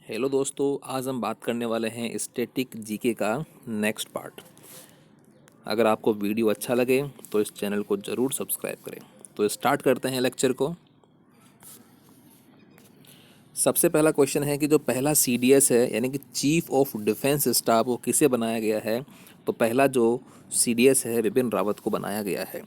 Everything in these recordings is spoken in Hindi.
हेलो दोस्तों, आज हम बात करने वाले हैं स्टैटिक जीके का नेक्स्ट पार्ट। अगर आपको वीडियो अच्छा लगे तो इस चैनल को ज़रूर सब्सक्राइब करें। तो स्टार्ट करते हैं लेक्चर को। सबसे पहला क्वेश्चन है कि जो पहला सीडीएस है यानी कि चीफ ऑफ डिफेंस स्टाफ, वो किसे बनाया गया है? तो पहला जो सीडीएस है बिपिन रावत को बनाया गया है।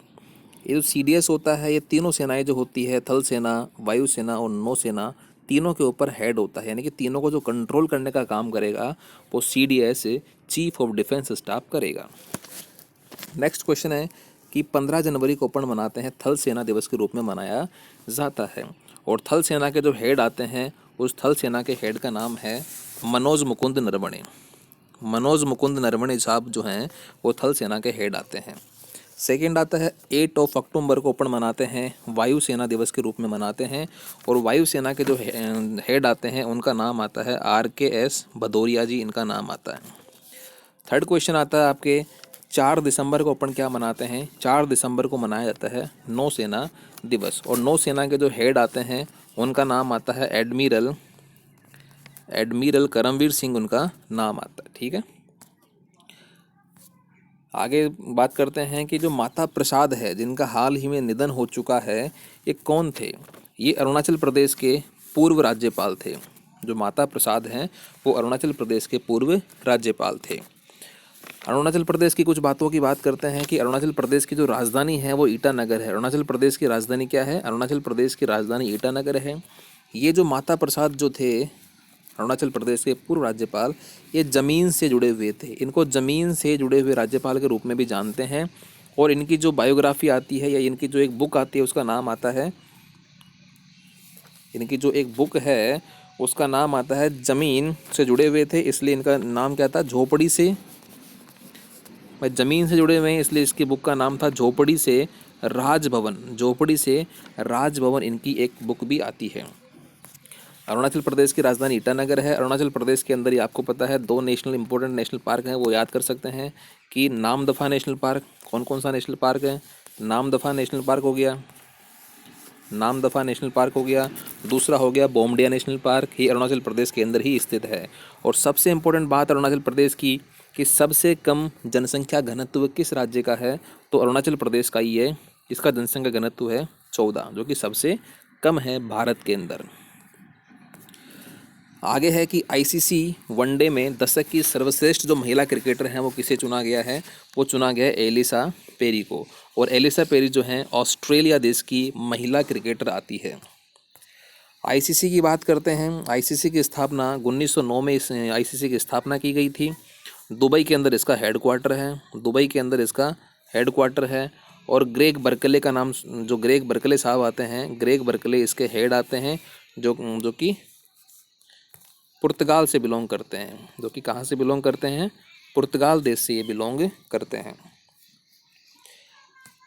ये जो सीडीएस होता है ये तीनों सेनाएं जो होती है, थल सेना, वायुसेना और नौसेना, तीनों के ऊपर हेड होता है, यानी कि तीनों को जो कंट्रोल करने का काम करेगा वो CDS chief of defence staff करेगा। नेक्स्ट क्वेश्चन है कि 15 जनवरी को अपन मनाते हैं थल सेना दिवस के रूप में मनाया जाता है, और थल सेना के जो हेड आते हैं उस थल सेना के हेड का नाम है मनोज मुकुंद नरवणे। मनोज मुकुंद नरवणे साहब जो हैं वो थल सेना के हेड आते हैं। सेकेंड आता है 8 अक्टूबर को अपन मनाते हैं वायुसेना दिवस के रूप में मनाते हैं, और वायुसेना के जो हेड आते हैं उनका नाम आता है RKS भदौरिया जी, इनका नाम आता है। थर्ड क्वेश्चन आता है आपके 4 दिसंबर को अपन क्या मनाते हैं? 4 दिसंबर को मनाया जाता है नौसेना दिवस, और नौसेना के जो हेड आते हैं उनका नाम आता है एडमिरल करमवीर सिंह, उनका नाम आता है। ठीक है, आगे बात करते हैं कि जो माता प्रसाद है जिनका हाल ही में निधन हो चुका है, ये कौन थे? ये अरुणाचल प्रदेश के पूर्व राज्यपाल थे। जो माता प्रसाद हैं वो अरुणाचल प्रदेश के पूर्व राज्यपाल थे। अरुणाचल प्रदेश की कुछ बातों की बात करते हैं कि अरुणाचल प्रदेश की जो राजधानी है वो ईटानगर है। अरुणाचल प्रदेश की राजधानी क्या है? अरुणाचल प्रदेश की राजधानी ईटानगर है। ये जो माता प्रसाद जो थे अरुणाचल प्रदेश के पूर्व राज्यपाल, ये ज़मीन से जुड़े हुए थे। इनको ज़मीन से जुड़े हुए राज्यपाल के रूप में भी जानते हैं, और इनकी जो बायोग्राफी आती है या इनकी जो एक बुक आती है उसका नाम आता है, इनकी जो एक बुक है उसका नाम आता है ज़मीन से जुड़े हुए थे, इसलिए इनका नाम क्या था? झोपड़ी से। भाई ज़मीन से जुड़े हुए हैं इसलिए इसकी बुक का नाम था झोपड़ी से राजभवन। झोपड़ी से राजभवन इनकी एक बुक भी आती है। अरुणाचल प्रदेश की राजधानी ईटानगर है। अरुणाचल प्रदेश के अंदर ही आपको पता है 2 नेशनल इंपॉर्टेंट नेशनल पार्क हैं, वो याद कर सकते हैं कि नामदफा नेशनल पार्क। कौन कौन सा नेशनल पार्क है? नामदफा नेशनल पार्क हो गया, नामदफा नेशनल पार्क हो गया। दूसरा हो गया बोमडिया नेशनल पार्क, ये अरुणाचल प्रदेश के अंदर ही स्थित है। और सबसे इम्पोर्टेंट बात अरुणाचल प्रदेश की कि सबसे कम जनसंख्या घनत्व किस राज्य का है? तो अरुणाचल प्रदेश का ही है। इसका जनसंख्या घनत्व है 14, जो कि सबसे कम है भारत के अंदर। आगे है कि आईसीसी वनडे में दशक की सर्वश्रेष्ठ जो महिला क्रिकेटर हैं वो किसे चुना गया है? वो चुना गया है एलिसा पेरी को, और एलिसा पेरी जो हैं ऑस्ट्रेलिया देश की महिला क्रिकेटर आती है। आईसीसी की बात करते हैं। आईसीसी की स्थापना 1909 में इस आईसीसी की स्थापना की गई थी। दुबई के अंदर इसका हेडक्वार्टर है, दुबई के अंदर इसका हेडक्वार्टर है। और ग्रेग बर्कले का नाम, जो ग्रेग बर्कले साहब आते हैं, ग्रेग बर्कले इसके हेड आते हैं, जो कि पुर्तगाल से बिलोंग करते हैं। जो कि कहाँ से बिलोंग करते हैं? पुर्तगाल देश से ये बिलोंग करते हैं।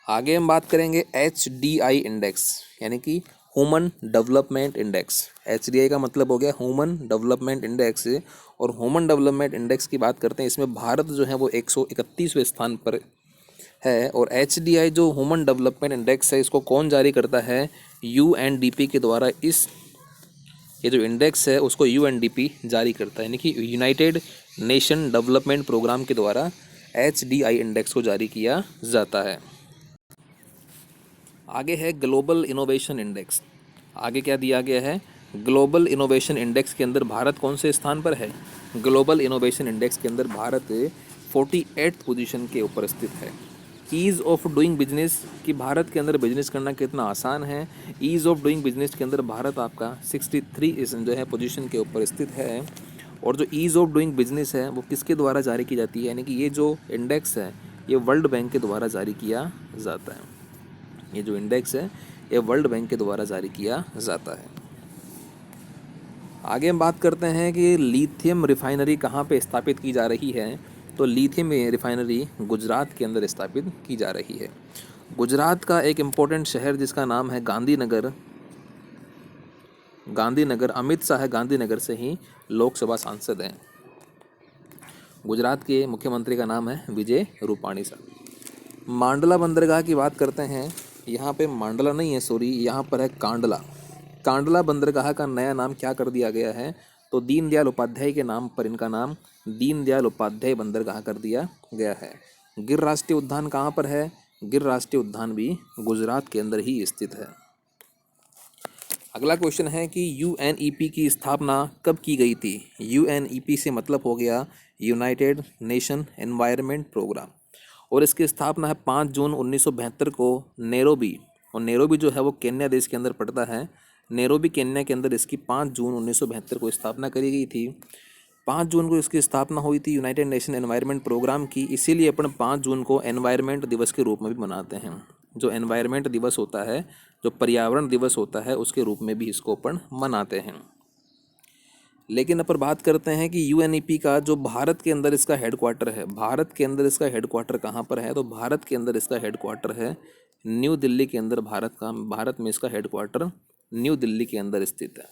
आगे हम बात करेंगे HDI इंडेक्स, यानी कि ह्यूमन डेवलपमेंट इंडेक्स। HDI का मतलब हो गया ह्यूमन डेवलपमेंट इंडेक्स, और ह्यूमन डेवलपमेंट इंडेक्स की बात करते हैं, इसमें भारत जो है वो 131वें स्थान पर है। और HDI जो ह्यूमन डेवलपमेंट इंडेक्स है इसको कौन जारी करता है? UNDP के द्वारा। ये जो इंडेक्स है उसको UNDP जारी करता है, यानी कि यूनाइटेड नेशन डेवलपमेंट प्रोग्राम के द्वारा HDI इंडेक्स को जारी किया जाता है। आगे है ग्लोबल इनोवेशन इंडेक्स। आगे क्या दिया गया है? ग्लोबल इनोवेशन इंडेक्स के अंदर भारत कौन से स्थान पर है? ग्लोबल इनोवेशन इंडेक्स के अंदर भारत 48th पोजीशन के ऊपर स्थित है। ईज़ ऑफ डूइंग बिजनेस, कि भारत के अंदर बिजनेस करना कितना आसान है। ईज़ ऑफ डूइंग बिजनेस के अंदर भारत आपका 63 जो है पोजीशन के ऊपर स्थित है। और जो ईज़ ऑफ डूइंग बिजनेस है वो किसके द्वारा जारी की जाती है? यानी कि ये जो इंडेक्स है ये वर्ल्ड बैंक के द्वारा जारी किया जाता है। ये जो इंडेक्स है ये वर्ल्ड बैंक के द्वारा जारी किया जाता है। आगे हम बात करते हैं कि लिथियम रिफाइनरी कहाँ पे स्थापित की जा रही है? तो लिथियम रिफाइनरी गुजरात के अंदर स्थापित की जा रही है। गुजरात का एक इम्पोर्टेंट शहर जिसका नाम है गांधीनगर। गांधीनगर, अमित शाह गांधीनगर से ही लोकसभा सांसद हैं। गुजरात के मुख्यमंत्री का नाम है विजय रूपाणी साहब। मांडला बंदरगाह की बात करते हैं। यहाँ पे मांडला नहीं है, सॉरी, यहाँ पर है कांडला। कांडला बंदरगाह का नया नाम क्या कर दिया गया है? तो दीनदयाल उपाध्याय के नाम पर इनका नाम दीनदयाल उपाध्याय बंदरगाह कर दिया गया है। गिर राष्ट्रीय उद्यान कहाँ पर है? गिर राष्ट्रीय उद्यान भी गुजरात के अंदर ही स्थित है। अगला क्वेश्चन है कि यूएनईपी की स्थापना कब की गई थी? यूएनईपी से मतलब हो गया यूनाइटेड नेशन एनवायरनमेंट प्रोग्राम, और इसकी स्थापना है 5 जून 1972 को नैरोबी, और नैरोबी जो है वो केन्या देश के अंदर पड़ता है। नैरोबी केन्या के अंदर इसकी 5 जून 1972 को स्थापना करी गई थी। 5 जून को इसकी स्थापना हुई थी यूनाइटेड नेशन एनवायरनमेंट प्रोग्राम की, इसीलिए अपन 5 जून को एनवायरनमेंट दिवस के रूप में भी मनाते हैं। जो एनवायरनमेंट दिवस होता है, जो पर्यावरण दिवस होता है, उसके रूप में भी इसको अपन मनाते हैं। लेकिन अपन बात करते हैं कि यूएनईपी का जो भारत के अंदर इसका हेडक्वार्टर है, भारत के अंदर इसका हेडक्वार्टर कहाँ पर है? तो भारत के अंदर इसका हेडक्वार्टर है न्यू दिल्ली के अंदर। भारत में इसका हेडक्वार्टर न्यू दिल्ली के अंदर स्थित है।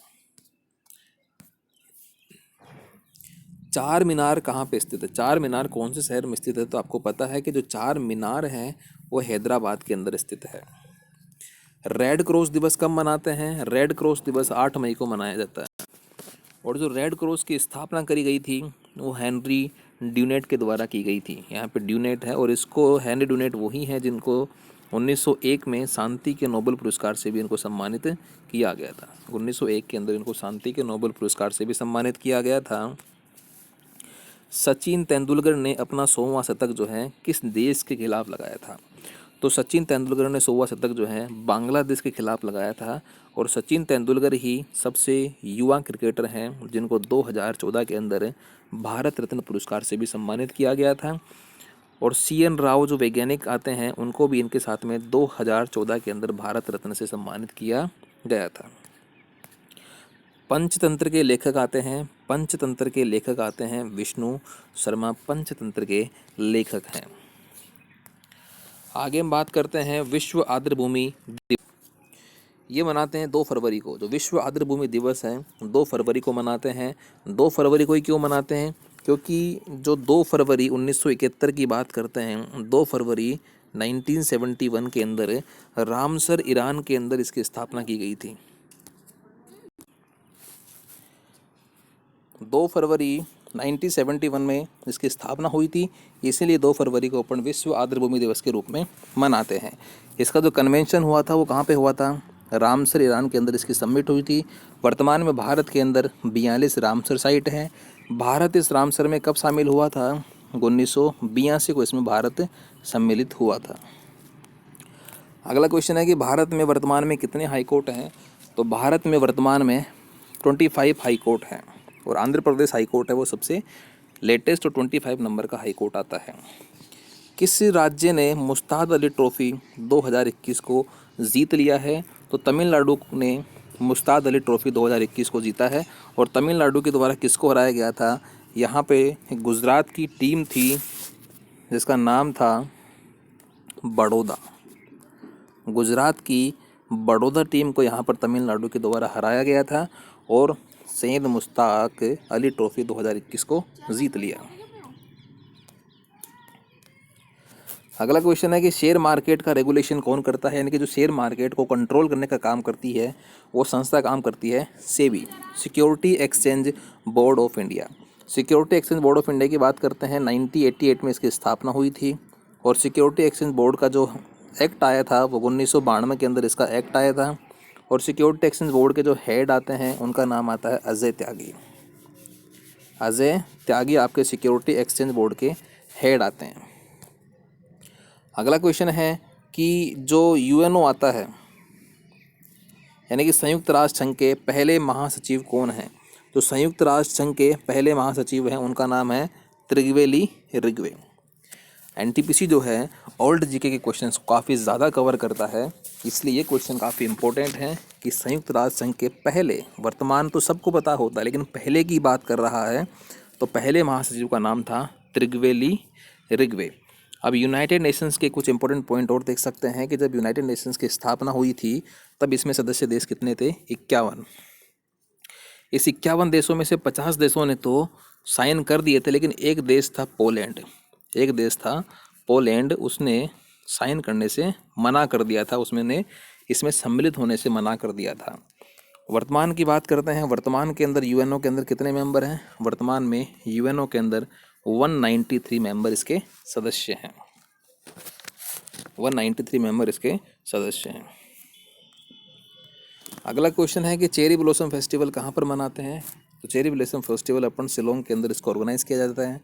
चार मीनार कहाँ पे स्थित है? चार मीनार कौन से शहर में स्थित है? तो आपको पता है कि जो चार मीनार हैं वो हैदराबाद के अंदर स्थित है। रेड क्रॉस दिवस कब मनाते हैं? रेड क्रॉस दिवस 8 मई को मनाया जाता है। और जो रेड क्रॉस की स्थापना करी गई थी वो हेनरी ड्यूनेट के द्वारा की गई थी। यहाँ पे ड्यूनेट है, और इसको हेनरी ड्यूनेट वही हैं जिनको 1901 में शांति के नोबेल पुरस्कार से भी इनको सम्मानित किया गया था। 1901 के अंदर इनको शांति के नोबेल पुरस्कार से भी सम्मानित किया गया था। सचिन तेंदुलकर ने अपना 100वां शतक जो है किस देश के खिलाफ लगाया था? तो सचिन तेंदुलकर ने 100वां शतक जो है बांग्लादेश के खिलाफ लगाया था। और सचिन तेंदुलकर ही सबसे युवा क्रिकेटर हैं जिनको 2014 के अंदर भारत रत्न पुरस्कार से भी सम्मानित किया गया था। और CN राव जो वैज्ञानिक आते हैं उनको भी इनके साथ में 2014 के अंदर भारत रत्न से सम्मानित किया गया था। पंचतंत्र के लेखक आते हैं, पंचतंत्र के लेखक आते हैं विष्णु शर्मा, पंचतंत्र के लेखक हैं। आगे हम बात करते हैं विश्व आर्द्रभूमि दिवस। ये मनाते हैं 2 फरवरी को। जो विश्व आर्द्रभूमि दिवस है 2 फरवरी को मनाते हैं। 2 फरवरी को ही क्यों मनाते हैं? क्योंकि जो 2 फरवरी 1971 की बात करते हैं, 2 फरवरी 1971 के अंदर रामसर ईरान के अंदर इसकी स्थापना की गई थी। 2 फरवरी 1971 में इसकी स्थापना हुई थी, इसीलिए 2 फरवरी को अपन विश्व आर्द्रभूमि दिवस के रूप में मनाते हैं। इसका जो कन्वेंशन हुआ था वो कहाँ पे हुआ था? रामसर ईरान के अंदर इसकी समिट हुई थी। वर्तमान में भारत के अंदर 42 रामसर साइट हैं। भारत इस रामसर में कब शामिल हुआ था? 1982 को इसमें भारत सम्मिलित हुआ था। अगला क्वेश्चन है कि भारत में वर्तमान में कितने हाई कोर्ट हैं? तो भारत में वर्तमान में 25 हाई कोर्ट हैं, और आंध्र प्रदेश हाई कोर्ट है वो सबसे लेटेस्ट और 25 नंबर का हाई कोर्ट आता है। किस राज्य ने मुश्ताक अली ट्रॉफी 2021 को जीत लिया है? तो तमिलनाडु ने मुश्ताक अली ट्रॉफी 2021 को जीता है। और तमिलनाडु के द्वारा किसको हराया गया था? यहाँ पे गुजरात की टीम थी जिसका नाम था बड़ौदा। गुजरात की बड़ौदा टीम को यहाँ पर तमिलनाडु के द्वारा हराया गया था और सैयद मुश्ताक अली ट्रॉफी 2021 को जीत लिया। अगला क्वेश्चन है कि शेयर मार्केट का रेगुलेशन कौन करता है? यानी कि जो शेयर मार्केट को कंट्रोल करने का काम करती है वो संस्था काम करती है SEBI, security exchange board of India. Security exchange board of India की बात करते हैं 1988 में इसकी स्थापना हुई थी। और सिक्योरिटी एक्सचेंज बोर्ड का जो एक्ट आया था वो 1992 के अंदर इसका एक्ट आया था। और सिक्योरिटी एक्सचेंज बोर्ड के जो हेड आते हैं उनका नाम आता है अजय त्यागी। अजय त्यागी आपके सिक्योरिटी एक्सचेंज बोर्ड के हेड आते हैं। अगला क्वेश्चन है कि जो यूएनओ आता है यानी कि संयुक्त राष्ट्र संघ के पहले महासचिव कौन हैं? तो संयुक्त राष्ट्र संघ के पहले महासचिव हैं उनका नाम है त्रिवेली रिग्वे। एनटीपीसी जो है ओल्ड जीके के क्वेश्चंस को काफ़ी ज़्यादा कवर करता है, इसलिए ये क्वेश्चन काफ़ी इंपॉर्टेंट है कि संयुक्त राष्ट्र संघ के पहले, वर्तमान तो सबको पता होता है लेकिन पहले की बात कर रहा है, तो पहले महासचिव का नाम था त्रिवेली रिग्वे। अब यूनाइटेड नेशंस के कुछ इंपॉर्टेंट पॉइंट और देख सकते हैं कि जब यूनाइटेड नेशंस की स्थापना हुई थी तब इसमें सदस्य देश कितने थे? 51। इस 51 देशों में से 50 देशों ने तो साइन कर दिए थे, लेकिन एक देश था पोलैंड, एक देश था पोलैंड, उसने साइन करने से मना कर दिया था, उसमें ने इसमें सम्मिलित होने से मना कर दिया था। वर्तमान की बात करते हैं। वर्तमान के अंदर यूएनओ के अंदर कितने मेंबर हैं? वर्तमान में यूएनओ के अंदर 193 मेंबर इसके सदस्य हैं। 193 मेंबर इसके सदस्य हैं। अगला क्वेश्चन है कि चेरी ब्लॉसम फेस्टिवल कहाँ पर मनाते हैं? तो चेरी ब्लॉसम फेस्टिवल अपन शिलोंग के अंदर इसको ऑर्गेनाइज किया जाता है।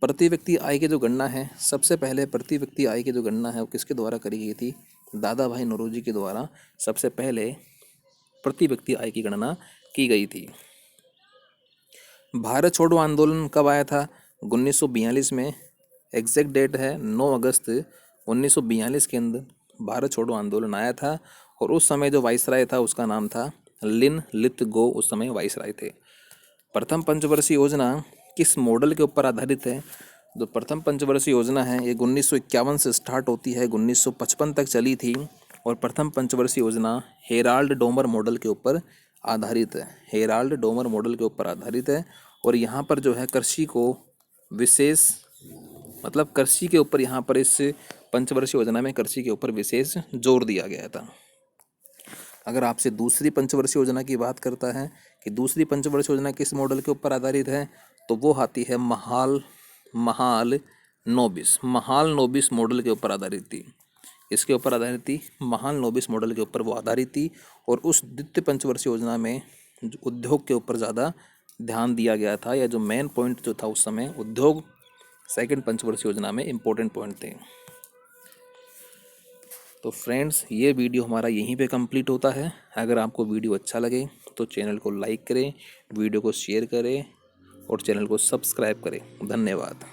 प्रति व्यक्ति आय की जो गणना है, सबसे पहले प्रति व्यक्ति आय की जो गणना है वो किसके द्वारा करी गई थी? दादा भाई नौरोजी के द्वारा सबसे पहले प्रति व्यक्ति आय की गणना की गई थी। भारत छोड़ो आंदोलन कब आया था? 1942 में। एग्जैक्ट डेट है 9 अगस्त 1942 के अंदर भारत छोड़ो आंदोलन आया था। और उस समय जो वाइसराय था उसका नाम था लिन लित गो, उस समय वाइसराय थे। प्रथम पंचवर्षीय योजना किस मॉडल के ऊपर आधारित है? जो प्रथम पंचवर्षीय योजना है ये 1951 से स्टार्ट होती है, 1955 तक चली थी। और प्रथम पंचवर्षीय योजना हेराल्ड डोमर मॉडल के ऊपर आधारित है। हेराल्ड डोमर मॉडल के ऊपर आधारित है। और यहाँ पर जो है कृषि को विशेष, मतलब कृषि के ऊपर यहाँ पर इस पंचवर्षीय योजना में कृषि के ऊपर विशेष जोर दिया गया था। अगर आपसे दूसरी पंचवर्षीय योजना की बात करता है कि दूसरी पंचवर्षीय योजना किस मॉडल के ऊपर आधारित है, तो वो आती है महाल नोबिस मॉडल के ऊपर आधारित थी। इसके ऊपर आधारित थी, महाल नोबिस मॉडल के ऊपर वो आधारित थी। और उस द्वितीय पंचवर्षीय योजना में उद्योग के ऊपर ज़्यादा ध्यान दिया गया था, या जो मेन पॉइंट जो था उस समय उद्योग सेकंड पंचवर्षीय योजना में इम्पोर्टेंट पॉइंट थे। तो फ्रेंड्स, ये वीडियो हमारा यहीं पे कंप्लीट होता है। अगर आपको वीडियो अच्छा लगे तो चैनल को लाइक करें, वीडियो को शेयर करें और चैनल को सब्सक्राइब करें। धन्यवाद।